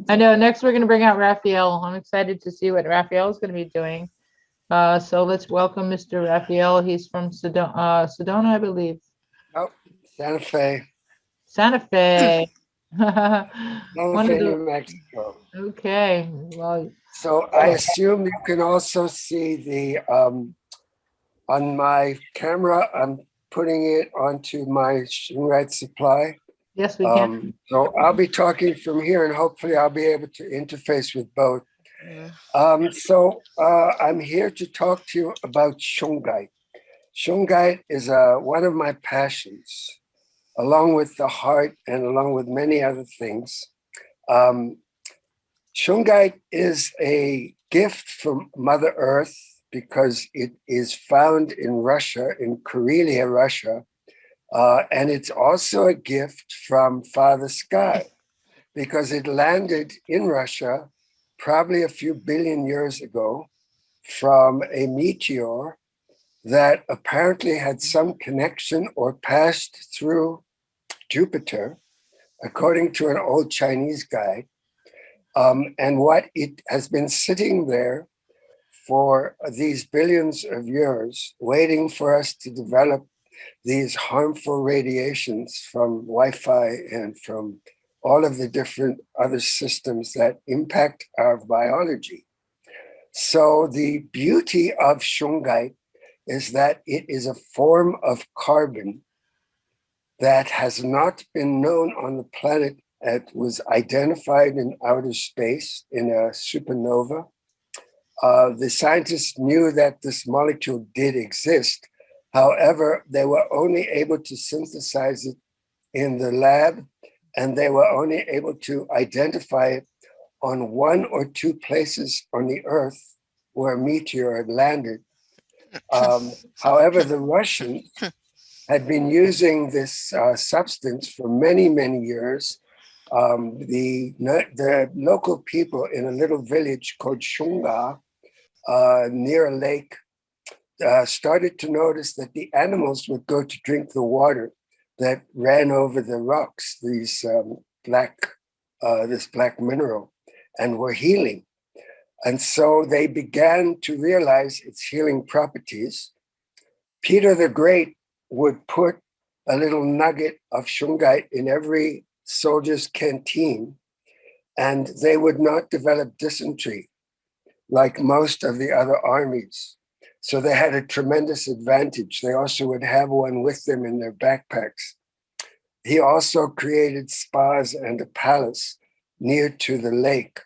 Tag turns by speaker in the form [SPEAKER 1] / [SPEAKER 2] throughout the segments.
[SPEAKER 1] I know. Next, we're going to bring out Raphael. I'm excited to see what Raphael is going to be doing. So let's welcome Mr. Raphael. He's from Sedona, I believe.
[SPEAKER 2] Oh, Santa Fe,
[SPEAKER 1] Santa Fe.
[SPEAKER 2] Santa
[SPEAKER 1] One of
[SPEAKER 2] Fe,
[SPEAKER 1] the,
[SPEAKER 2] New Mexico.
[SPEAKER 1] okay. Well,
[SPEAKER 2] So I assume you can also see the on my camera. I'm putting it onto my Shungite supply.
[SPEAKER 1] yes, we can.
[SPEAKER 2] So I'll be talking from here, and hopefully I'll be able to interface with both. I'm here to talk to you about Shungite. Shungite is one of my passions, along with the heart and along with many other things. Um, Shungite is a gift from Mother Earth because it is found in Russia, in Karelia, Russia. And it's also a gift from Father Sky because it landed in Russia probably a few billion years ago from a meteor that apparently had some connection or passed through Jupiter, according to an old Chinese guide. And what it has been sitting there for these billions of years, waiting for us to develop these harmful radiations from Wi-Fi and from all of the different other systems that impact our biology. So the beauty of Shungite is that it is a form of carbon that has not been known on the planet. It was identified in outer space in a supernova. The scientists knew that this molecule did exist. However, they were only able to synthesize it in the lab, and they were only able to identify it on one or two places on the Earth where a meteor had landed. However, the Russians had been using this substance for many, many years. The local people in a little village called Shunga near a lake started to notice that the animals would go to drink the water that ran over the rocks, this black mineral, and were healing. And so they began to realize its healing properties. Peter the Great would put a little nugget of Shungite in every soldier's canteen, and they would not develop dysentery like most of the other armies. So they had a tremendous advantage. They also would have one with them in their backpacks. He also created spas and a palace near to the lake.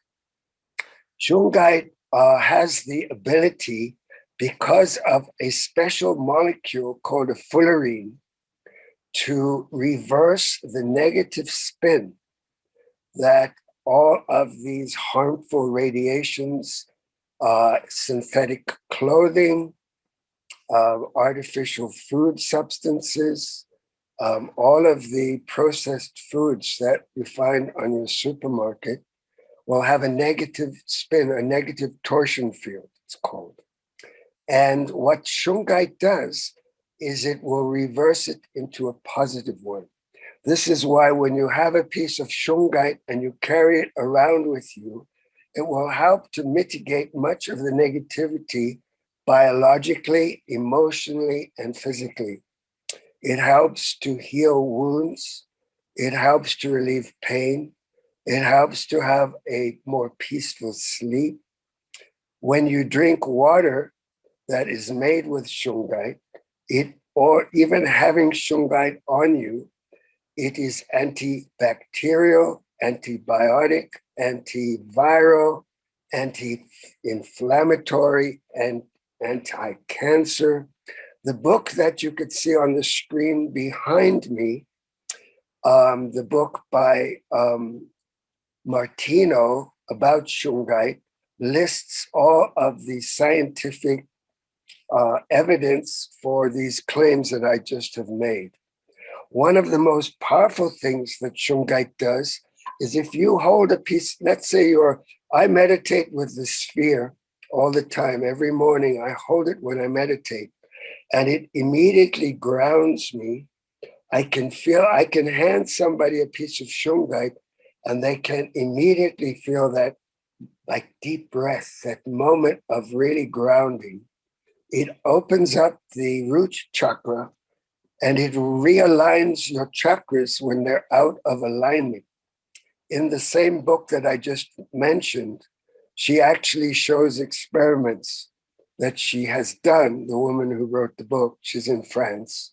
[SPEAKER 2] Shungite has the ability, because of a special molecule called a fullerene, to reverse the negative spin that all of these harmful radiations, synthetic clothing, artificial food substances, all of the processed foods that you find on your supermarket will have a negative spin, a negative torsion field, it's called. And what Shungite does is it will reverse it into a positive one. This is why when you have a piece of Shungite and you carry it around with you, it will help to mitigate much of the negativity biologically, emotionally, and physically. It helps to heal wounds. It helps to relieve pain. It helps to have a more peaceful sleep. When you drink water that is made with Shungite, or even having Shungite on you, it is antibacterial, antibiotic, antiviral, anti-inflammatory, and anti-cancer. The book that you could see on the screen behind me, the book by Martino about Shungite, lists all of the scientific evidence for these claims that I just have made. One of the most powerful things that Shungite does is if you hold a piece, let's say I meditate with the sphere all the time. Every morning I hold it when I meditate, and it immediately grounds me. I can hand somebody a piece of Shungite, and they can immediately feel that like deep breath, that moment of really grounding. It opens up the root chakra and it realigns your chakras when they're out of alignment. In the same book that I just mentioned, she actually shows experiments that she has done, the woman who wrote the book, she's in France.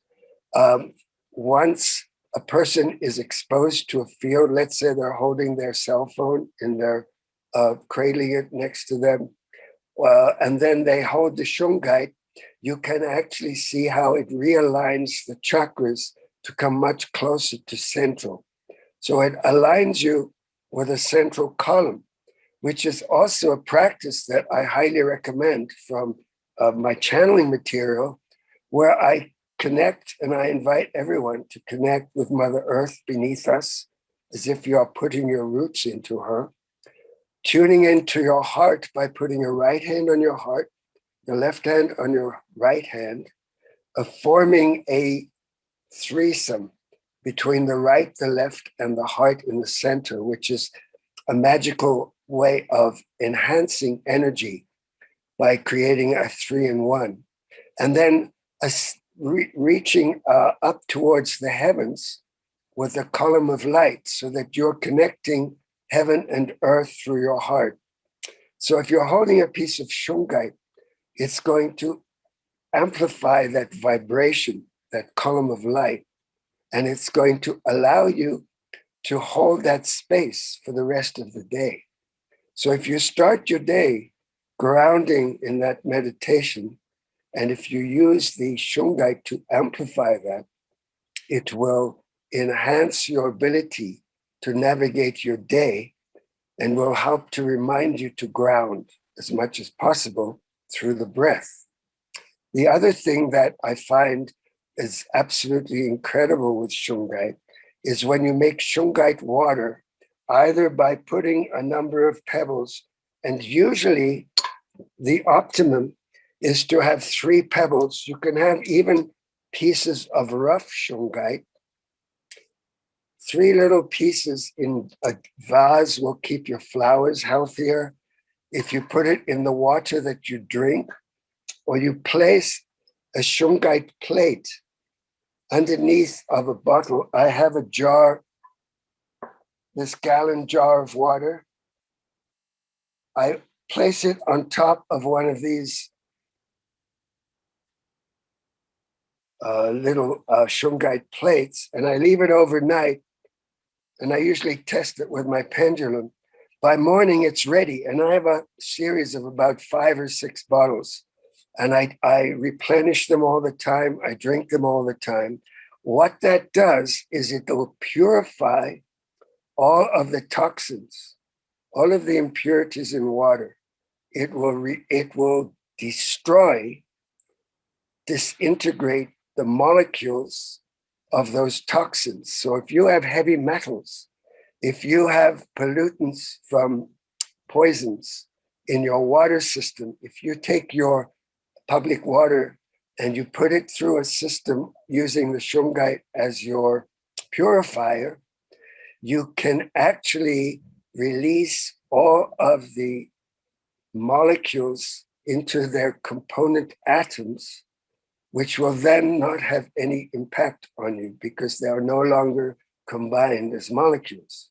[SPEAKER 2] Once a person is exposed to a field, let's say they're holding their cell phone and they're cradling it next to them, and then they hold the Shungite, you can actually see how it realigns the chakras to come much closer to central. So it aligns you with a central column, which is also a practice that I highly recommend from my channeling material, where I connect and I invite everyone to connect with Mother Earth beneath us, as if you are putting your roots into her, tuning into your heart by putting your right hand on your heart, your left hand on your right hand, forming a threesome between the right, the left, and the heart in the center, which is a magical way of enhancing energy by creating a 3-in-1. And then reaching up towards the heavens with a column of light so that you're connecting heaven and earth through your heart. So if you're holding a piece of Shungite, it's going to amplify that vibration, that column of light, and it's going to allow you to hold that space for the rest of the day. So if you start your day grounding in that meditation, and if you use the Shungite to amplify that, it will enhance your ability to navigate your day and will help to remind you to ground as much as possible through the breath. The other thing that I find is absolutely incredible with Shungite is when you make Shungite water, either by putting a number of pebbles, and usually the optimum is to have 3 pebbles. You can have even pieces of rough Shungite. 3 little pieces in a vase will keep your flowers healthier. If you put it in the water that you drink, or you place a Shungite plate underneath of a bottle. I have a jar, this gallon jar of water. I place it on top of one of these little Shungite plates, and I leave it overnight, and I usually test it with my pendulum. By morning, it's ready, and I have a series of about 5 or 6 bottles, and I replenish them all the time. I drink them all the time. What that does is it will purify all of the toxins, all of the impurities in water. It will destroy, disintegrate the molecules of those toxins. So if you have heavy metals, if you have pollutants from poisons in your water system, if you take your public water and you put it through a system using the Shungite as your purifier, you can actually release all of the molecules into their component atoms, which will then not have any impact on you because they are no longer combined as molecules.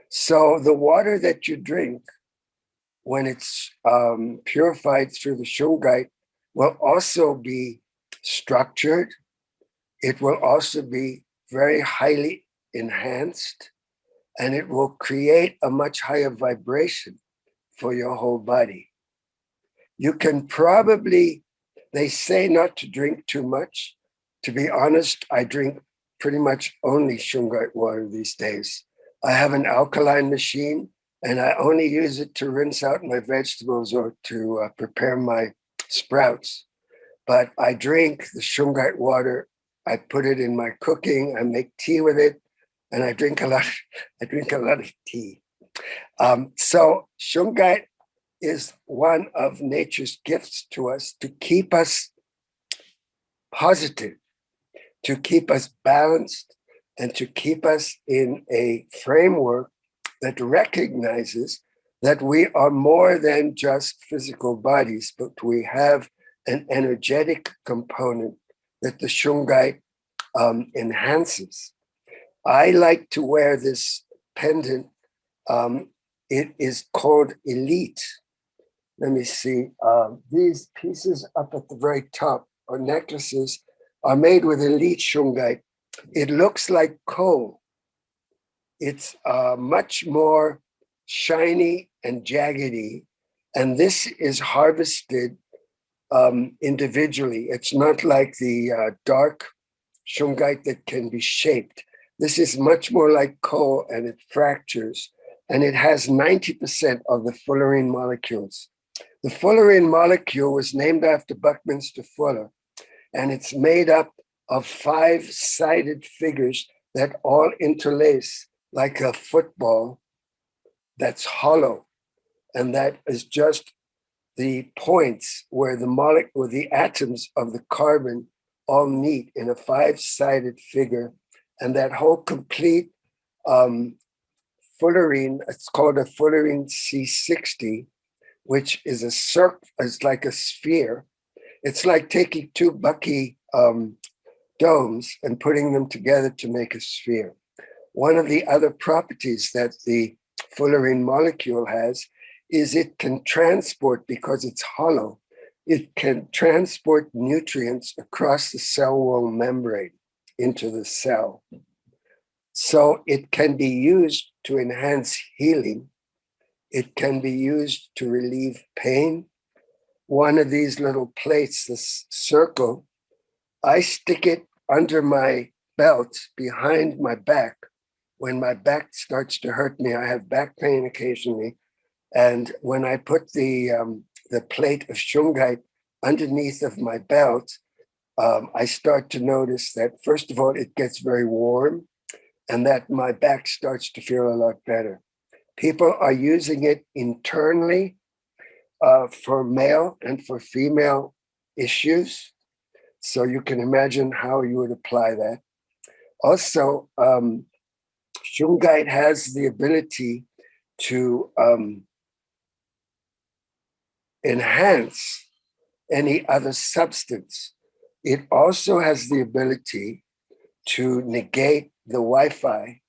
[SPEAKER 2] So the water that you drink, when it's purified through the Shungite, will also be structured. It will also be very highly enhanced, and it will create a much higher vibration for your whole body. You can probably, they say not to drink too much. To be honest, I drink pretty much only Shungite water these days. I have an alkaline machine, and I only use it to rinse out my vegetables or to prepare my sprouts. But I drink the Shungite water. I put it in my cooking. I make tea with it, and I drink a lot. I drink a lot of tea. So Shungite is one of nature's gifts to us to keep us positive, to keep us balanced, and to keep us in a framework that recognizes that we are more than just physical bodies, but we have an energetic component that the Shungite enhances. I like to wear this pendant. It is called Elite. Let me see. These pieces up at the very top, or necklaces, are made with Elite Shungite. It looks like coal. It's much more shiny and jaggedy, and this is harvested individually. It's not like the dark Shungite that can be shaped. This is much more like coal, and it fractures, and it has 90% of the fullerene molecules. The fullerene molecule was named after Buckminster Fuller, and it's made up of 5-sided figures that all interlace like a football that's hollow, and that is just the points where the atoms of the carbon all meet in a 5-sided figure. And that whole complete fullerene, it's called a fullerene C60, which is a circle, it's like a sphere. It's like taking 2 Bucky domes and putting them together to make a sphere. One of the other properties that the fullerene molecule has is it can transport, because it's hollow, it can transport nutrients across the cell wall membrane into the cell. So it can be used to enhance healing. It can be used to relieve pain. One of these little plates, this circle, I stick it under my belt behind my back. When my back starts to hurt me, I have back pain occasionally. And when I put the plate of Shungite underneath of my belt, I start to notice that, first of all, it gets very warm, and that my back starts to feel a lot better. People are using it internally for male and for female issues. So you can imagine how you would apply that. Also, Shungite has the ability to enhance any other substance. It also has the ability to negate the Wi-Fi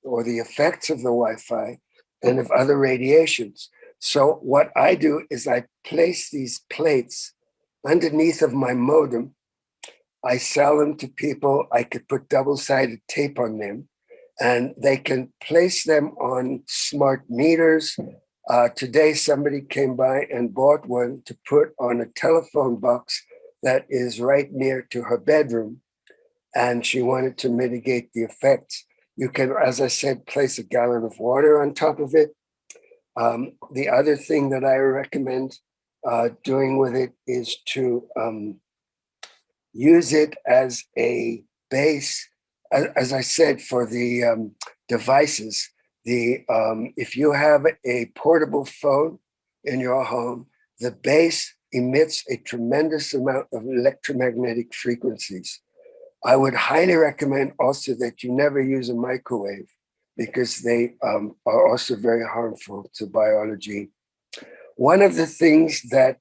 [SPEAKER 2] or the effects of the Wi-Fi and of other radiations. So what I do is I place these plates underneath of my modem. I sell them to people. I could put double-sided tape on them, and they can place them on smart meters. Today, somebody came by and bought one to put on a telephone box that is right near to her bedroom, and she wanted to mitigate the effects. You can, as I said, place a gallon of water on top of it. The other thing that I recommend doing with it is to use it as a base, as I said, for the devices. If you have a portable phone in your home, the base emits a tremendous amount of electromagnetic frequencies. I would highly recommend also that you never use a microwave, because they are also very harmful to biology. One of the things that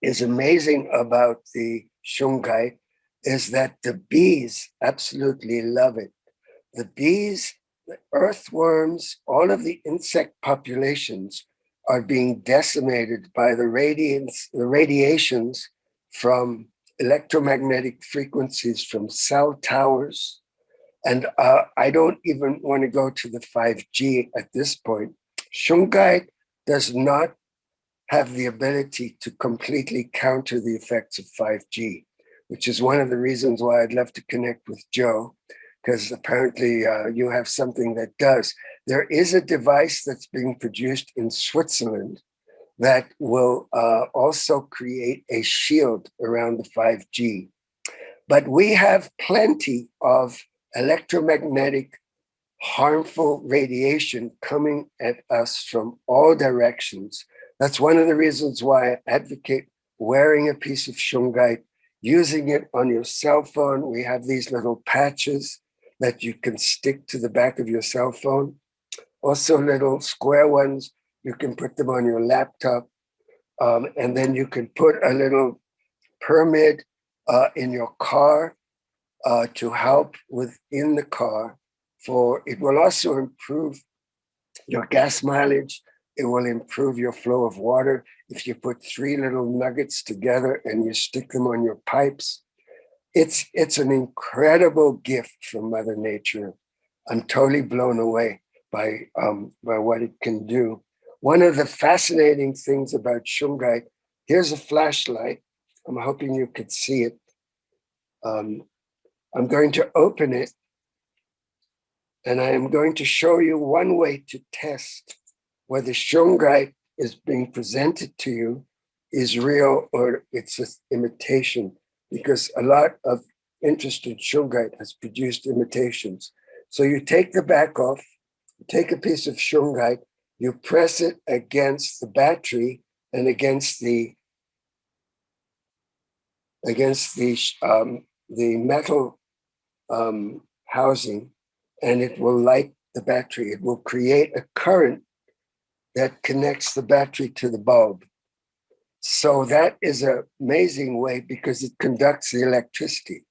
[SPEAKER 2] is amazing about the Shungite is that the bees absolutely love it. The bees, the earthworms, all of the insect populations are being decimated by the radiations from electromagnetic frequencies from cell towers. And I don't even want to go to the 5G at this point. Shungite does not have the ability to completely counter the effects of 5G, which is one of the reasons why I'd love to connect with Joe, because apparently you have something that does. There is a device that's being produced in Switzerland that will also create a shield around the 5G. But we have plenty of electromagnetic harmful radiation coming at us from all directions. That's one of the reasons why I advocate wearing a piece of Shungite, using it on your cell phone. We have these little patches that you can stick to the back of your cell phone. also little square ones. You can put them on your laptop. And then you can put a little pyramid in your car to help within the car. For it will also improve your gas mileage. It will improve your flow of water. If you put 3 little nuggets together and you stick them on your pipes, it's an incredible gift from Mother Nature. I'm totally blown away by what it can do. One of the fascinating things about Shungite, here's a flashlight. I'm hoping you could see it. I'm going to open it, and I am going to show you one way to test whether Shungite is being presented to you is real or it's just imitation, because a lot of interest in Shungite has produced imitations. So you take the back off, take a piece of Shungite, you press it against the battery and against the metal housing, and it will light the battery. It will create a current that connects the battery to the bulb. So that is an amazing way because it conducts the electricity.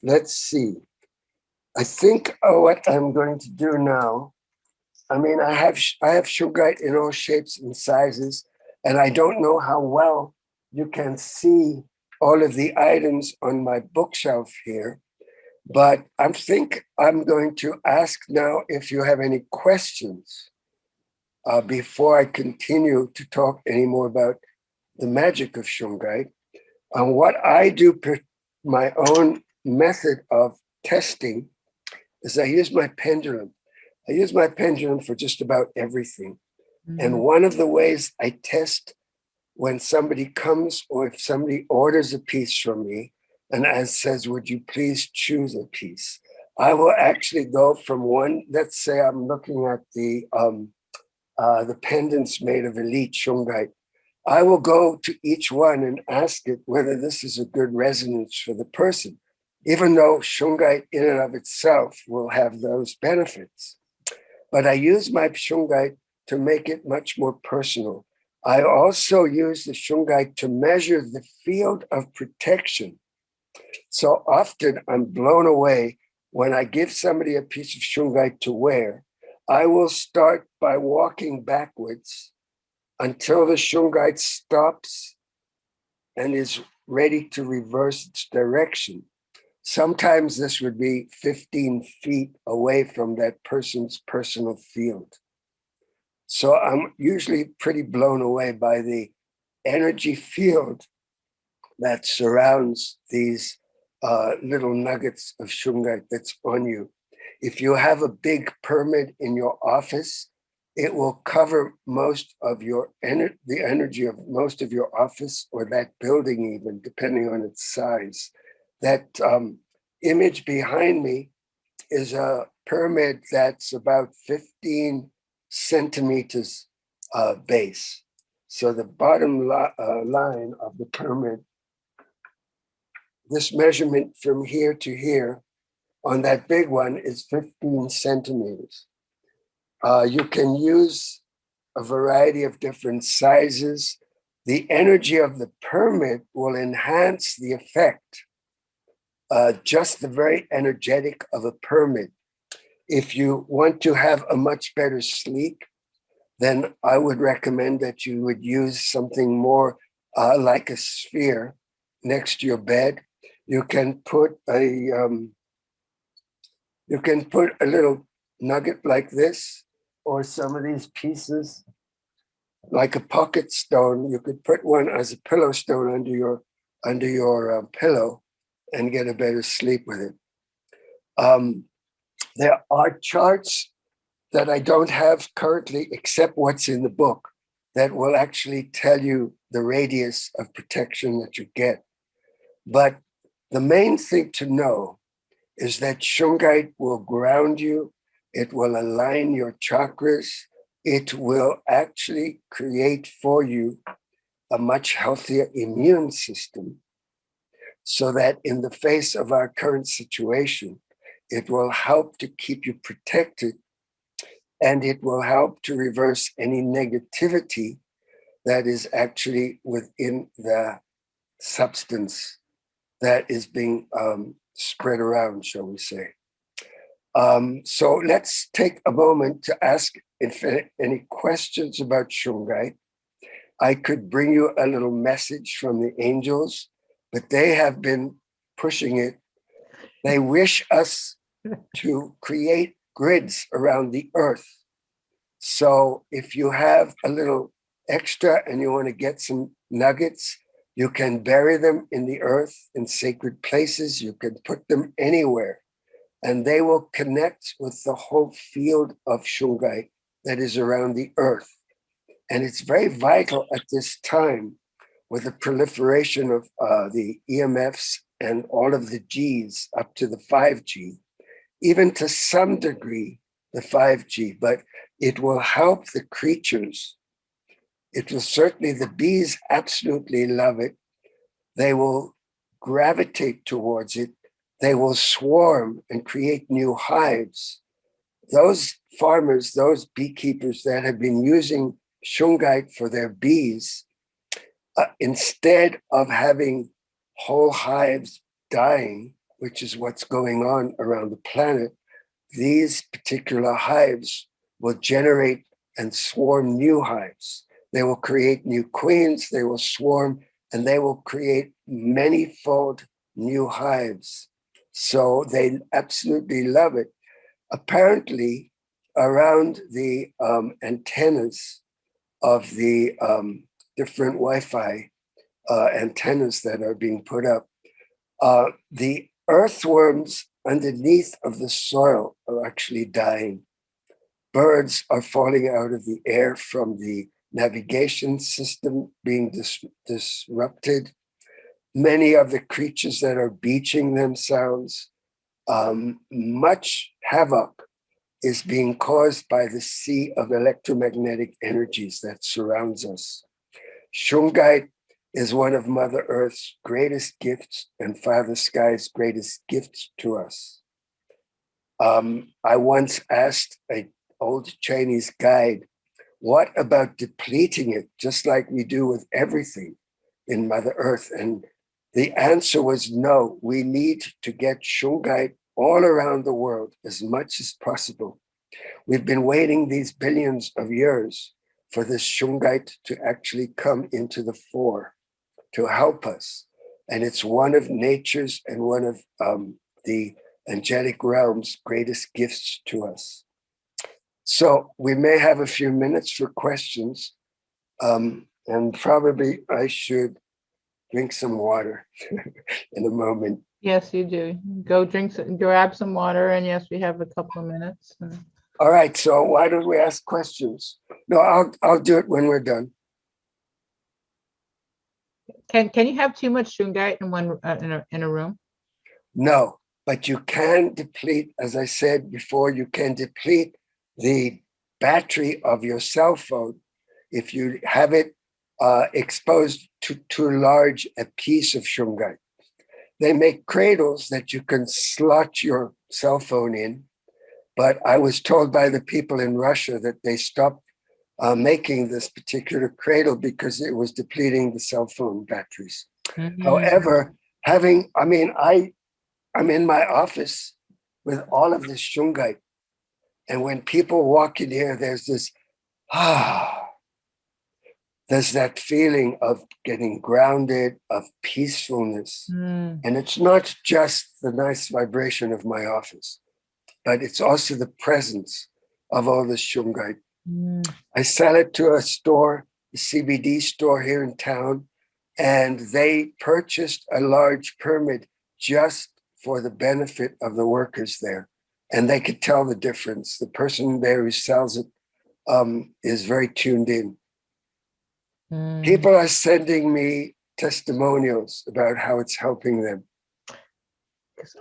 [SPEAKER 2] Let's see. I think what I'm going to do now, I mean, I have Shungite in all shapes and sizes, and I don't know how well you can see all of the items on my bookshelf here, but I think I'm going to ask now if you have any questions before I continue to talk any more about the magic of Shungite. What I do, my own method of testing, is I use my pendulum. I use my pendulum for just about everything. And one of the ways I test when somebody comes or if somebody orders a piece from me and says, would you please choose a piece? I will actually go from one, let's say I'm looking at the pendants made of elite Shungite. I will go to each one and ask it whether this is a good resonance for the person, even though Shungite in and of itself will have those benefits. But I use my Shungite to make it much more personal. I also use the Shungite to measure the field of protection. So often I'm blown away when I give somebody a piece of Shungite to wear. I will start by walking backwards until the Shungite stops and is ready to reverse its direction. Sometimes this would be 15 feet away from that person's personal field. So I'm usually pretty blown away by the energy field that surrounds these little nuggets of Shungite that's on you. If you have a big pyramid in your office, it will cover most of your the energy of most of your office or that building, even depending on its size. That image behind me is a pyramid that's about 15 centimeters base. So the bottom line of the pyramid, this measurement from here to here on that big one is 15 centimeters. You can use a variety of different sizes. The energy of the pyramid will enhance the effect, just the very energetic of a pyramid. If you want to have a much better sleep, then I would recommend that you would use something more like a sphere next to your bed. You can put a little nugget like this, or some of these pieces, like a pocket stone. You could put one as a pillow stone under your pillow, and get a better sleep with it. There are charts that I don't have currently, except what's in the book, that will actually tell you the radius of protection that you get. But the main thing to know is that Shungite will ground you. It will align your chakras. It will actually create for you a much healthier immune system, so that in the face of our current situation, it will help to keep you protected and it will help to reverse any negativity that is actually within the substance that is being spread around, shall we say. So let's take a moment to ask if any questions about Shungite. I could bring you a little message from the angels, but they have been pushing it. They wish us to create grids around the earth. So if you have a little extra and you want to get some nuggets, you can bury them in the earth in sacred places. You can put them anywhere, and they will connect with the whole field of Shungite that is around the earth. And it's very vital at this time with the proliferation of the EMFs and all of the Gs up to the 5G, even to some degree, the 5G, but it will help the creatures. It will certainly, the bees absolutely love it. They will gravitate towards it. They will swarm and create new hives. Those farmers, those beekeepers that have been using Shungite for their bees, instead of having whole hives dying, which is what's going on around the planet, these particular hives will generate and swarm new hives. They will create new queens, they will swarm, and they will create many-fold new hives. So they absolutely love it. Apparently, around the antennas of the different Wi-Fi antennas that are being put up, the earthworms underneath of the soil are actually dying. Birds are falling out of the air from the navigation system being disrupted. Many of the creatures that are beaching themselves, much havoc is being caused by the sea of electromagnetic energies that surrounds us. Shungite is one of Mother Earth's greatest gifts and Father Sky's greatest gifts to us. I once asked an old Chinese guide, what about depleting it, just like we do with everything in Mother Earth? And the answer was no, we need to get Shungite all around the world as much as possible. We've been waiting these billions of years for this Shungite to actually come into the fore to help us. And it's one of nature's and one of the angelic realm's greatest gifts to us. So we may have a few minutes for questions, and probably I should drink some water in a moment.
[SPEAKER 1] Yes, you do. Go grab some water, and yes, we have a couple of minutes.
[SPEAKER 2] All right, so why don't we ask questions? No, I'll do it when we're done.
[SPEAKER 1] Can you have too much Shungite in one in a room?
[SPEAKER 2] No, but you can deplete, as I said before, you can deplete the battery of your cell phone if you have it exposed to too large a piece of Shungite. They make cradles that you can slot your cell phone in, but I was told by the people in Russia that they stopped making this particular cradle because it was depleting the cell phone batteries. Mm-hmm. However, I'm in my office with all of this Shungite, and when people walk in here, there's this, there's that feeling of getting grounded, of peacefulness. Mm. And it's not just the nice vibration of my office, but it's also the presence of all this Shungite. Mm. I sell it to a store, a CBD store here in town, and they purchased a large pyramid just for the benefit of the workers there. And they could tell the difference. The person there who sells it is very tuned in. Mm. People are sending me testimonials about how it's helping them.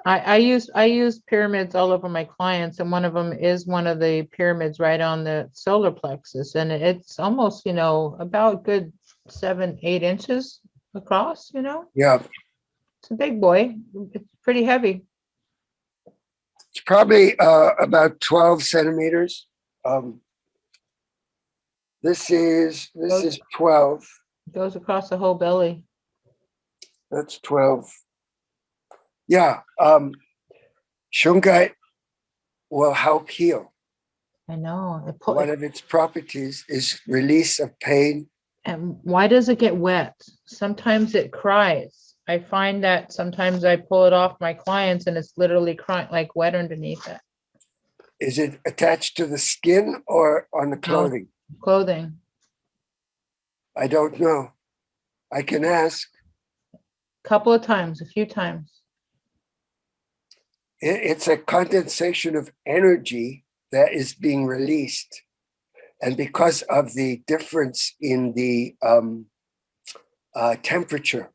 [SPEAKER 1] I use pyramids all over my clients, and one of them is one of the pyramids right on the solar plexus, and it's almost, about good 7-8 inches across.
[SPEAKER 2] Yeah,
[SPEAKER 1] it's a big boy. It's pretty heavy.
[SPEAKER 2] It's probably about 12 centimeters. Um, this is
[SPEAKER 1] Goes,
[SPEAKER 2] 12.
[SPEAKER 1] goes across the whole belly.
[SPEAKER 2] That's 12. Yeah. Shungite will help heal.
[SPEAKER 1] I know.
[SPEAKER 2] One of its properties is release of pain.
[SPEAKER 1] And why does it get wet? Sometimes it cries. I find that sometimes I pull it off my clients and it's literally crying, like wet underneath it.
[SPEAKER 2] Is it attached to the skin or on the
[SPEAKER 1] No,
[SPEAKER 2] clothing?
[SPEAKER 1] clothing.
[SPEAKER 2] I don't know. I can ask.
[SPEAKER 1] Couple of times, a few times.
[SPEAKER 2] It's a condensation of energy that is being released. And because of the difference in the temperature,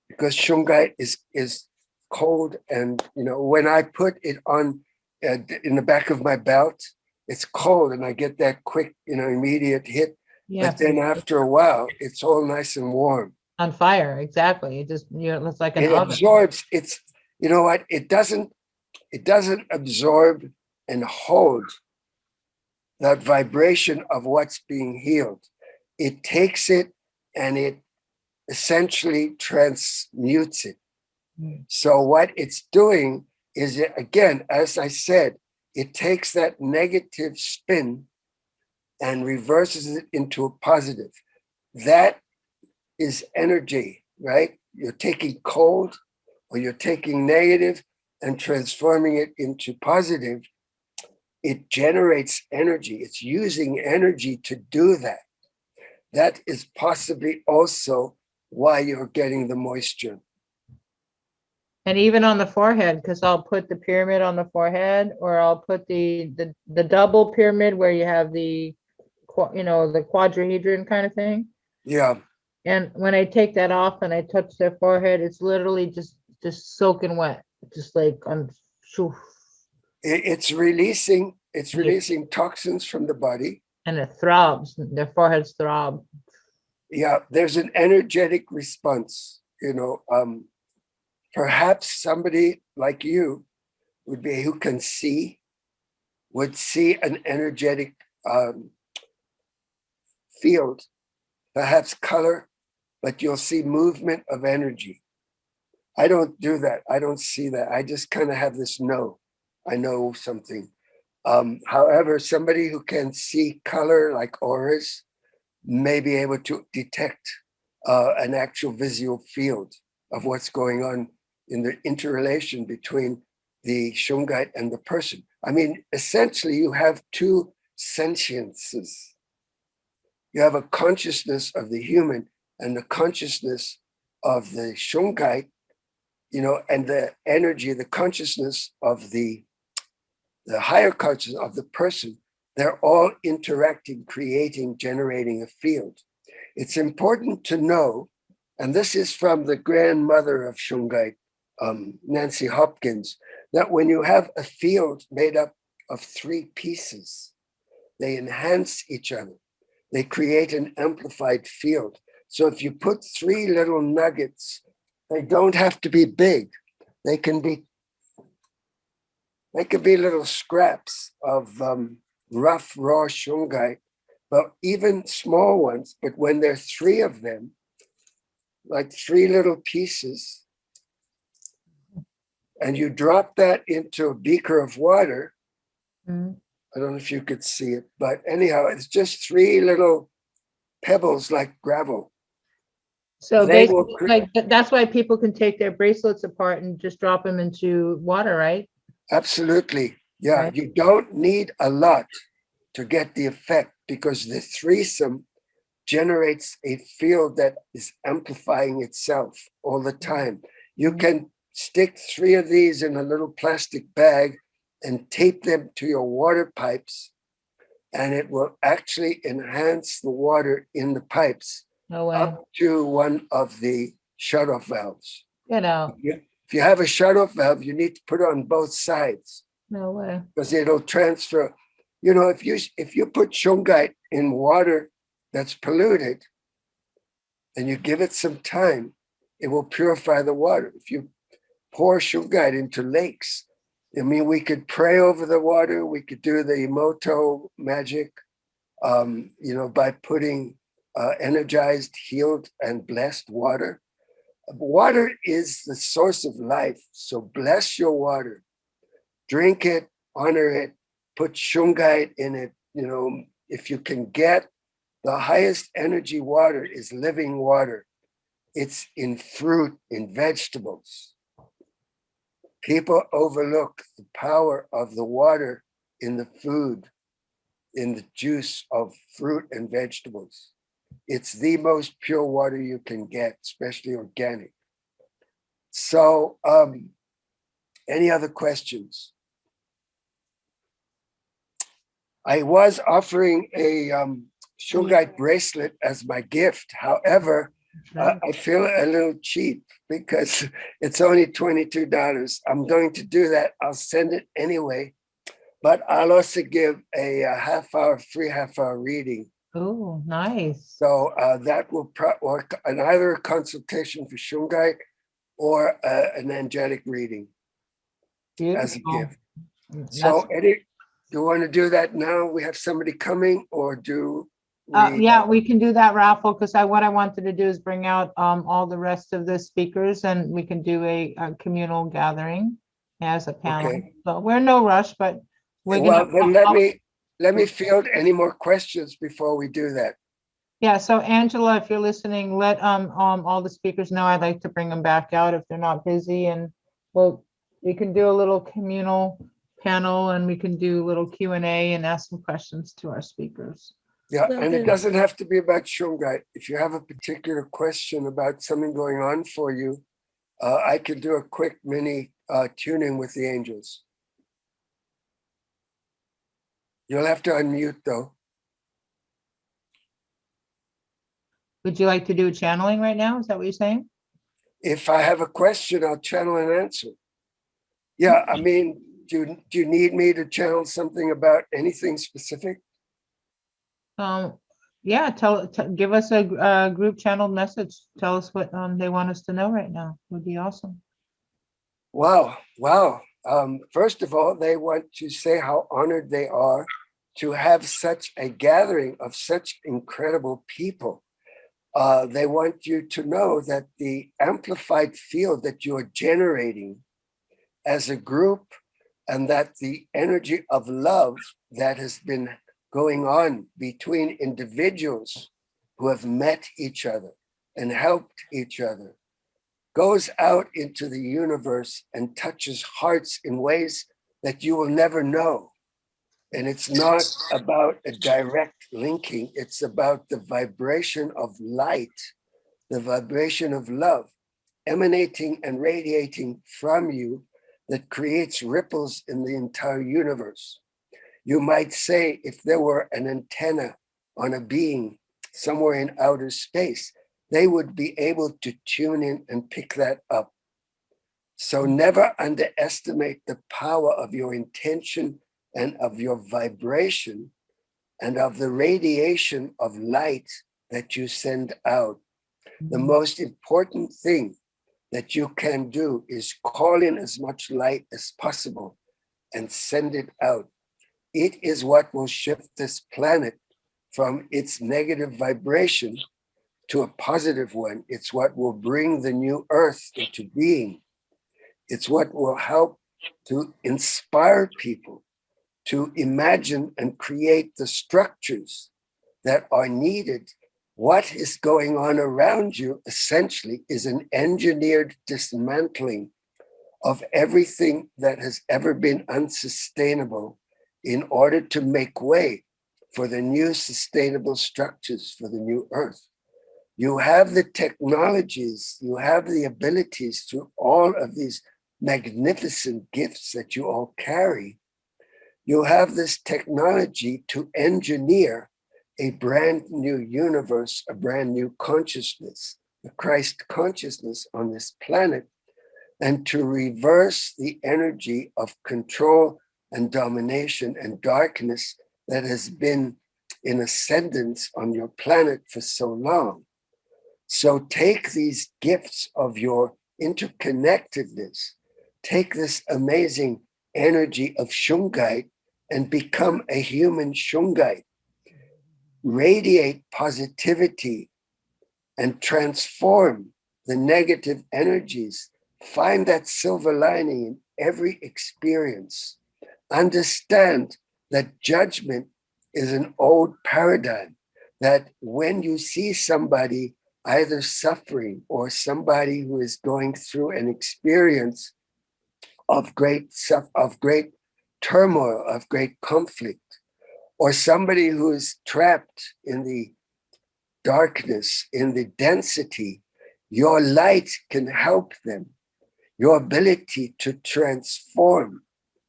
[SPEAKER 2] because Shungite is cold, and when I put it on in the back of my belt, it's cold, and I get that quick, immediate hit.
[SPEAKER 1] Yeah.
[SPEAKER 2] But then after a while, it's all nice and warm.
[SPEAKER 1] On fire, exactly. It just, it's like an
[SPEAKER 2] It
[SPEAKER 1] oven.
[SPEAKER 2] absorbs. You know what? It doesn't absorb and hold that vibration of what's being healed. It takes it and it essentially transmutes it. So what it's doing is, again, as I said, it takes that negative spin and reverses it into a positive. That is energy, right? You're taking cold or you're taking negative and transforming it into positive. It generates energy. It's using energy to do that. That is possibly also why you're getting the moisture.
[SPEAKER 1] And even on the forehead, because I'll put the pyramid on the forehead, or I'll put the double pyramid where you have the quadrihedron kind of thing.
[SPEAKER 2] Yeah.
[SPEAKER 1] And when I take that off and I touch their forehead, it's literally just soaking wet, just like
[SPEAKER 2] It's releasing toxins from the body.
[SPEAKER 1] And it throbs. Their foreheads throb.
[SPEAKER 2] Yeah, there's an energetic response. Perhaps somebody like you who can see, would see an energetic field, perhaps color, but you'll see movement of energy. I don't do that. I don't see that. I just kind of have this I know something. However, somebody who can see color like auras may be able to detect an actual visual field of what's going on in the interrelation between the Shungite and the person. I mean, essentially, you have two sentiences. You have a consciousness of the human and the consciousness of the Shungite, and the energy, the consciousness of the higher consciousness of the person. They're all interacting, creating, generating a field. It's important to know, and this is from the grandmother of Shungite, Nancy Hopkins, that when you have a field made up of three pieces, they enhance each other. They create an amplified field. So if you put three little nuggets, they don't have to be big. They can be little scraps of rough, raw Shungite, but even small ones. But when there are three of them, like three little pieces, and you drop that into a beaker of water, I don't know if you could see it, but anyhow, it's just three little pebbles like gravel.
[SPEAKER 1] So
[SPEAKER 2] They will
[SPEAKER 1] basically, that's why people can take their bracelets apart and just drop them into water, right?
[SPEAKER 2] Absolutely. Yeah,
[SPEAKER 1] Right.
[SPEAKER 2] you don't need a lot to get the effect, because the threesome generates a field that is amplifying itself all the time. You can stick three of these in a little plastic bag and tape them to your water pipes, and it will actually enhance the water in the pipes
[SPEAKER 1] No way.
[SPEAKER 2] up to one of the shutoff valves.
[SPEAKER 1] Get out.
[SPEAKER 2] If you have a shutoff valve, you need to put it on both sides.
[SPEAKER 1] No way.
[SPEAKER 2] Because it'll transfer. If you put Shungite in water that's polluted and you give it some time, it will purify the water. If you pour Shungite into lakes, I mean, we could pray over the water. We could do the Emoto magic, by putting energized, healed, and blessed water. Water is the source of life. So bless your water. Drink it, honor it, put Shungite in it. If you can get the highest energy water is living water. It's in fruit, in vegetables. People overlook the power of the water in the food, in the juice of fruit and vegetables. It's the most pure water you can get, especially organic. So, any other questions? I was offering a Shungite bracelet as my gift. However, I feel a little cheap because it's only $22. I'm going to do that. I'll send it anyway, but I'll also give a free half hour reading.
[SPEAKER 1] Oh, nice.
[SPEAKER 2] So that will work on either a consultation for Shungite or an angelic reading as a gift. So, Eddie, do you want to do that now? We have somebody coming, or do we?
[SPEAKER 1] Yeah, we can do that, Raphael, because what I wanted to do is bring out all the rest of the speakers, and we can do a communal gathering as a panel.
[SPEAKER 2] Okay.
[SPEAKER 1] So we're in no rush, but we're
[SPEAKER 2] Well,
[SPEAKER 1] gonna.
[SPEAKER 2] then let me field any more questions before we do that.
[SPEAKER 1] Yeah, so Angela, if you're listening, let all the speakers know. I'd like to bring them back out if they're not busy, and we can do a little communal panel, and we can do a little Q&A and ask some questions to our speakers.
[SPEAKER 2] Yeah, and it doesn't have to be about Shungite. If you have a particular question about something going on for you, I can do a quick mini tuning with the angels. You'll have to unmute though.
[SPEAKER 1] Would you like to do a channeling right now? Is that what you're saying?
[SPEAKER 2] If I have a question, I'll channel an answer. Yeah, I mean, do you need me to channel something about anything specific?
[SPEAKER 1] Yeah, give us a group channeled message. Tell us what they want us to know right now. Would be awesome.
[SPEAKER 2] Wow. First of all, they want to say how honored they are to have such a gathering of such incredible people. They want you to know that the amplified field that you are generating as a group, and that the energy of love that has been going on between individuals who have met each other and helped each other goes out into the universe and touches hearts in ways that you will never know. And it's not about a direct linking, it's about the vibration of light, the vibration of love emanating and radiating from you that creates ripples in the entire universe. You might say, if there were an antenna on a being somewhere in outer space, they would be able to tune in and pick that up. So never underestimate the power of your intention and of your vibration and of the radiation of light that you send out. The most important thing that you can do is call in as much light as possible and send it out. It is what will shift this planet from its negative vibration to a positive one. It's what will bring the new earth into being. It's what will help to inspire people to imagine and create the structures that are needed. What is going on around you essentially is an engineered dismantling of everything that has ever been unsustainable in order to make way for the new sustainable structures for the new earth. You have the technologies, you have the abilities through all of these magnificent gifts that you all carry. You have this technology to engineer a brand new universe, a brand new consciousness, the Christ consciousness on this planet, and to reverse the energy of control and domination and darkness that has been in ascendance on your planet for so long. So take these gifts of your interconnectedness, take this amazing energy of Shungite and become a human Shungite. Radiate positivity and transform the negative energies. Find that silver lining in every experience. Understand that judgment is an old paradigm, that when you see somebody either suffering or somebody who is going through an experience of great turmoil, of great conflict, or somebody who is trapped in the darkness, in the density, your light can help them. Your ability to transform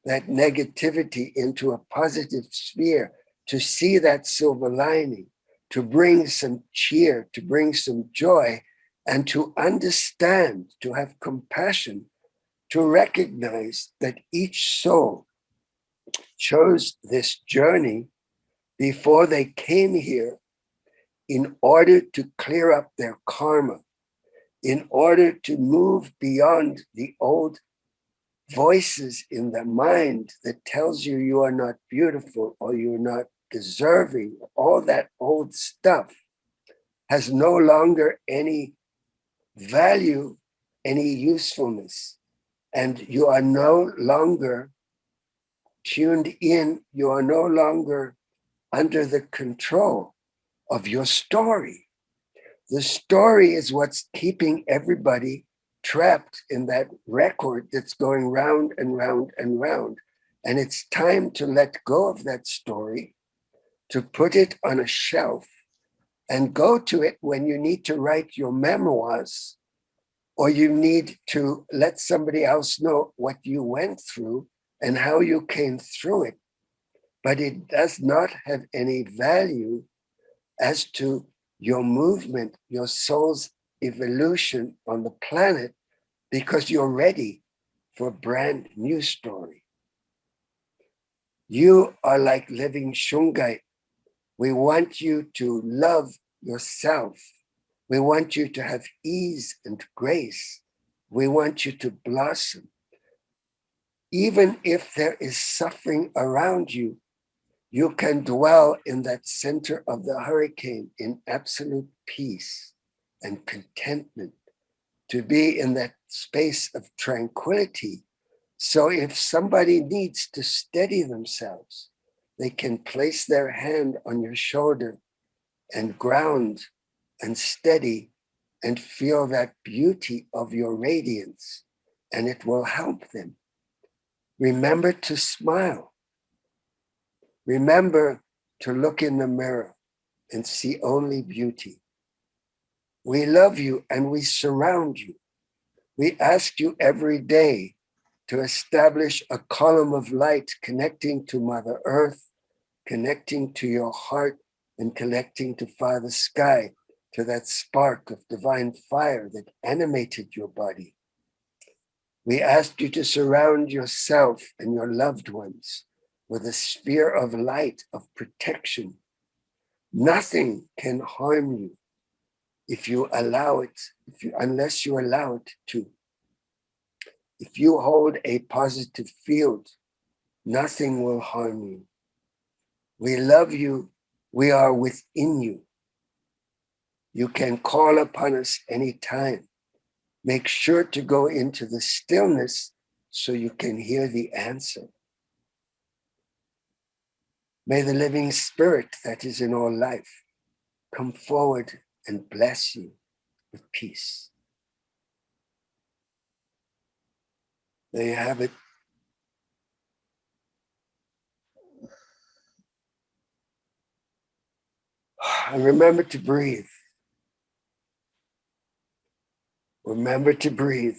[SPEAKER 2] that negativity into a positive sphere, to see that silver lining, to bring some cheer, to bring some joy, and to understand, to have compassion, to recognize that each soul chose this journey before they came here in order to clear up their karma, in order to move beyond the old voices in the mind that tells you you are not beautiful or you're not deserving. All that old stuff has no longer any value, any usefulness, and you are no longer tuned in, you are no longer under the control of your story. The story is what's keeping everybody trapped in that record that's going round and round and round. And it's time to let go of that story, to put it on a shelf and go to it when you need to write your memoirs, or you need to let somebody else know what you went through and how you came through it. But it does not have any value as to your movement, your soul's evolution on the planet, because you're ready for a brand new story. You are like living Shungite. We want you to love yourself. We want you to have ease and grace. We want you to blossom. Even if there is suffering around you, you can dwell in that center of the hurricane in absolute peace and contentment, to be in that space of tranquility. So if somebody needs to steady themselves, they can place their hand on your shoulder and ground and steady and feel that beauty of your radiance, and it will help them. Remember to smile. Remember to look in the mirror and see only beauty. We love you and we surround you. We ask you every day to establish a column of light connecting to Mother Earth, connecting to your heart, and connecting to Father Sky, to that spark of divine fire that animated your body. We ask you to surround yourself and your loved ones with a sphere of light, of protection. Nothing can harm you if you allow it, unless you allow it to. If you hold a positive field, nothing will harm you. We love you. We are within you. You can call upon us anytime. Make sure to go into the stillness so you can hear the answer. May the living spirit that is in all life come forward and bless you with peace. There you have it. And remember to breathe. Remember to breathe.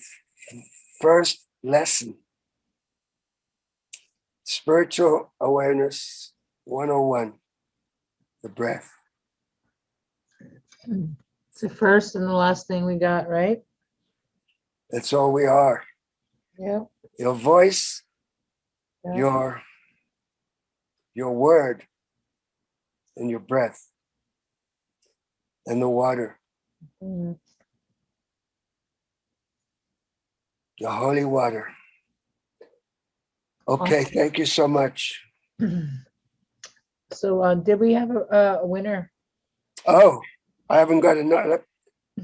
[SPEAKER 2] First lesson, Spiritual Awareness 101, the breath.
[SPEAKER 1] It's the first and the last thing we got, right?
[SPEAKER 2] That's all we are.
[SPEAKER 1] Yep.
[SPEAKER 2] Your voice,
[SPEAKER 1] Yep.
[SPEAKER 2] your word, and your breath, and the water,
[SPEAKER 1] Mm.
[SPEAKER 2] the holy water. Okay, thank you so much.
[SPEAKER 1] So, did we have a winner?
[SPEAKER 2] Oh, I haven't got another.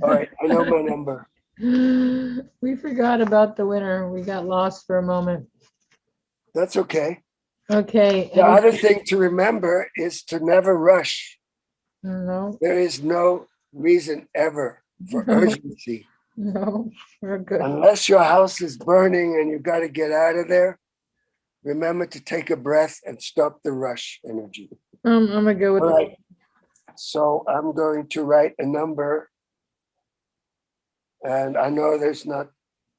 [SPEAKER 2] All right, I know my number.
[SPEAKER 1] We forgot about the winner. We got lost for a moment.
[SPEAKER 2] That's okay.
[SPEAKER 1] Okay.
[SPEAKER 2] The other thing to remember is to never rush.
[SPEAKER 1] No,
[SPEAKER 2] There is no reason ever for
[SPEAKER 1] no,
[SPEAKER 2] urgency.
[SPEAKER 1] no, we're good.
[SPEAKER 2] Unless your house is burning and you got to get out of there, remember to take a breath and stop the rush energy.
[SPEAKER 1] I'm gonna go with
[SPEAKER 2] All right. So I'm going to write a number, and I know there's not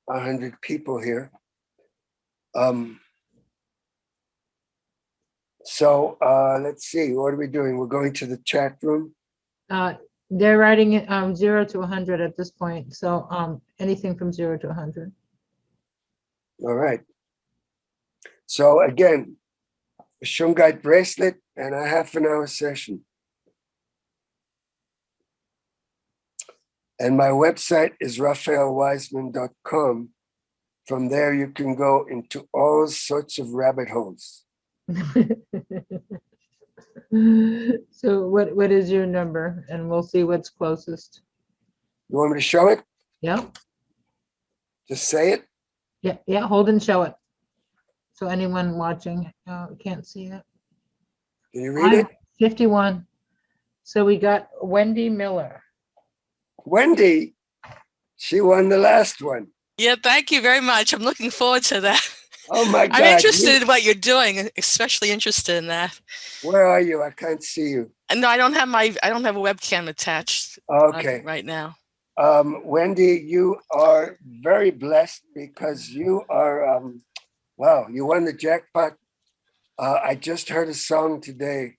[SPEAKER 2] 100 people here. So let's see, what are we doing? We're going to the chat room.
[SPEAKER 1] They're writing it 0 to 100 at this point. So anything from 0 to 100.
[SPEAKER 2] All right. So again, a Shungite bracelet and a half-an-hour session. And my website is raphaelweisman.com. From there, you can go into all sorts of rabbit holes.
[SPEAKER 1] So what is your number? And we'll see what's closest.
[SPEAKER 2] You want me to show it?
[SPEAKER 1] Yeah.
[SPEAKER 2] Just say it?
[SPEAKER 1] Yeah. Yeah. Hold and show it. So anyone watching can't see it.
[SPEAKER 2] Can you read it?
[SPEAKER 1] 51. So we got Wendy Miller.
[SPEAKER 2] Wendy, she won the last one.
[SPEAKER 3] Yeah, thank you very much. I'm looking forward to that.
[SPEAKER 2] Oh my God.
[SPEAKER 3] I'm interested in what you're doing, especially interested in that.
[SPEAKER 2] Where are you? I can't see you.
[SPEAKER 3] And no, I don't have a webcam attached
[SPEAKER 2] Okay.
[SPEAKER 3] right now.
[SPEAKER 2] Wendy, you are very blessed because you are, wow, you won the jackpot. I just heard a song today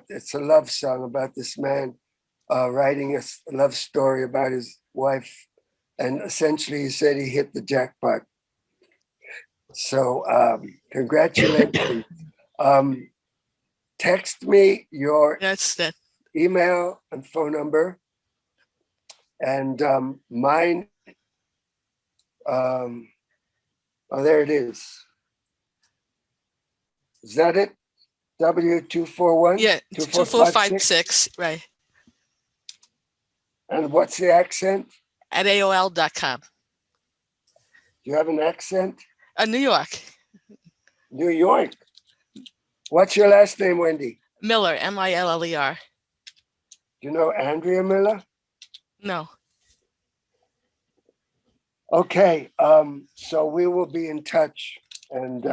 [SPEAKER 2] it's a love song about this man writing a love story about his wife. And essentially he said he hit the jackpot. So congratulations. Text me your email and phone number. And mine, oh, there it is. Is that it? W241?
[SPEAKER 3] Yeah, 2456, right.
[SPEAKER 2] And what's the accent?
[SPEAKER 3] At AOL.com.
[SPEAKER 2] Do you have an accent?
[SPEAKER 3] New York.
[SPEAKER 2] New York. What's your last name, Wendy?
[SPEAKER 3] Miller, Miller.
[SPEAKER 2] Do you know Andrea Miller?
[SPEAKER 3] No.
[SPEAKER 2] Okay, so we will be in touch. And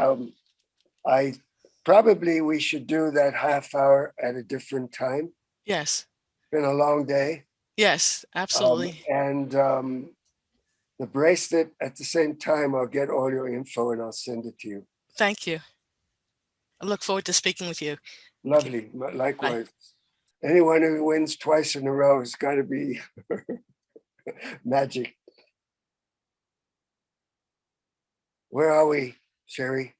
[SPEAKER 2] we should do that half hour at a different time.
[SPEAKER 3] Yes.
[SPEAKER 2] It's been a long day.
[SPEAKER 3] Yes, absolutely.
[SPEAKER 2] And the bracelet at the same time, I'll get all your info and I'll send it to you.
[SPEAKER 3] Thank you. I look forward to speaking with you.
[SPEAKER 2] Lovely. Likewise. Bye. Anyone who wins twice in a row has got to be magic. Where are we, Sherry?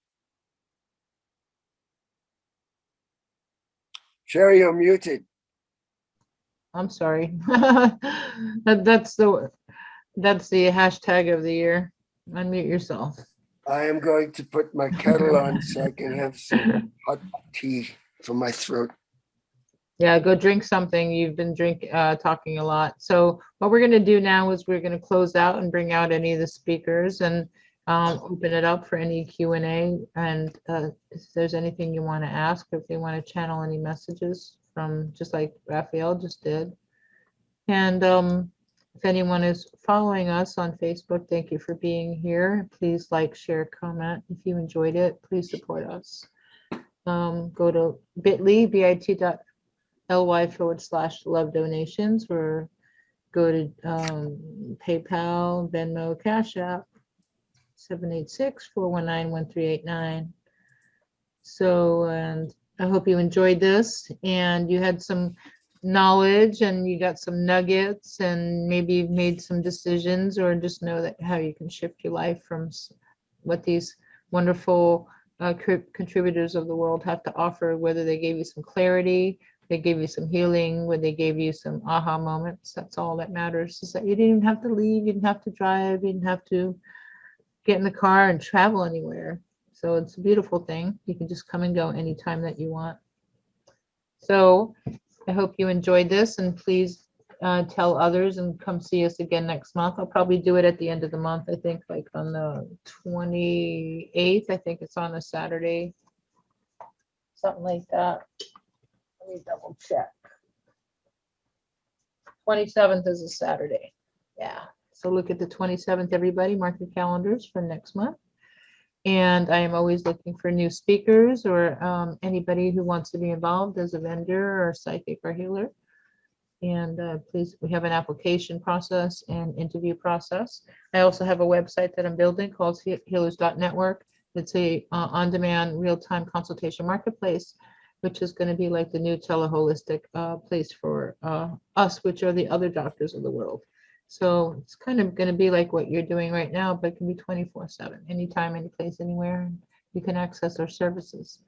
[SPEAKER 2] Sherry, you're muted.
[SPEAKER 1] I'm sorry. That's the hashtag of the year. Unmute yourself.
[SPEAKER 2] I am going to put my kettle on so I can have some hot tea for my throat.
[SPEAKER 1] Yeah, go drink something. You've been talking a lot. So what we're going to do now is we're going to close out and bring out any of the speakers and open it up for any Q&A. And if there's anything you want to ask, if they want to channel any messages from just like Raphael just did. And if anyone is following us on Facebook, thank you for being here. Please like, share, comment. If you enjoyed it, please support us. Go to bit.ly/love donations, or go to PayPal, Venmo, Cash App, 786-419-1389. So, and I hope you enjoyed this and you had some knowledge and you got some nuggets and maybe you've made some decisions, or just know that how you can shift your life from what these wonderful contributors of the world have to offer, whether they gave you some clarity, they gave you some healing, whether they gave you some aha moments. That's all that matters, is that you didn't have to leave, you didn't have to drive, you didn't have to get in the car and travel anywhere. So it's a beautiful thing. You can just come and go anytime that you want. So I hope you enjoyed this, and please tell others and come see us again next month. I'll probably do it at the end of the month. I think like on the 28th. I think it's on a Saturday, something like that. Let me double check. 27th is a Saturday. Yeah. So look at the 27th, everybody. Mark your calendars for next month. And I am always looking for new speakers or anybody who wants to be involved as a vendor or psychic or healer. And please, we have an application process and interview process. I also have a website that I'm building called healers.network. It's a on-demand real-time consultation marketplace, which is going to be like the new teleholistic place for us, which are the other doctors of the world. So it's kind of going to be like what you're doing right now, but it can be 24/7, anytime, any place, anywhere. You can access our services.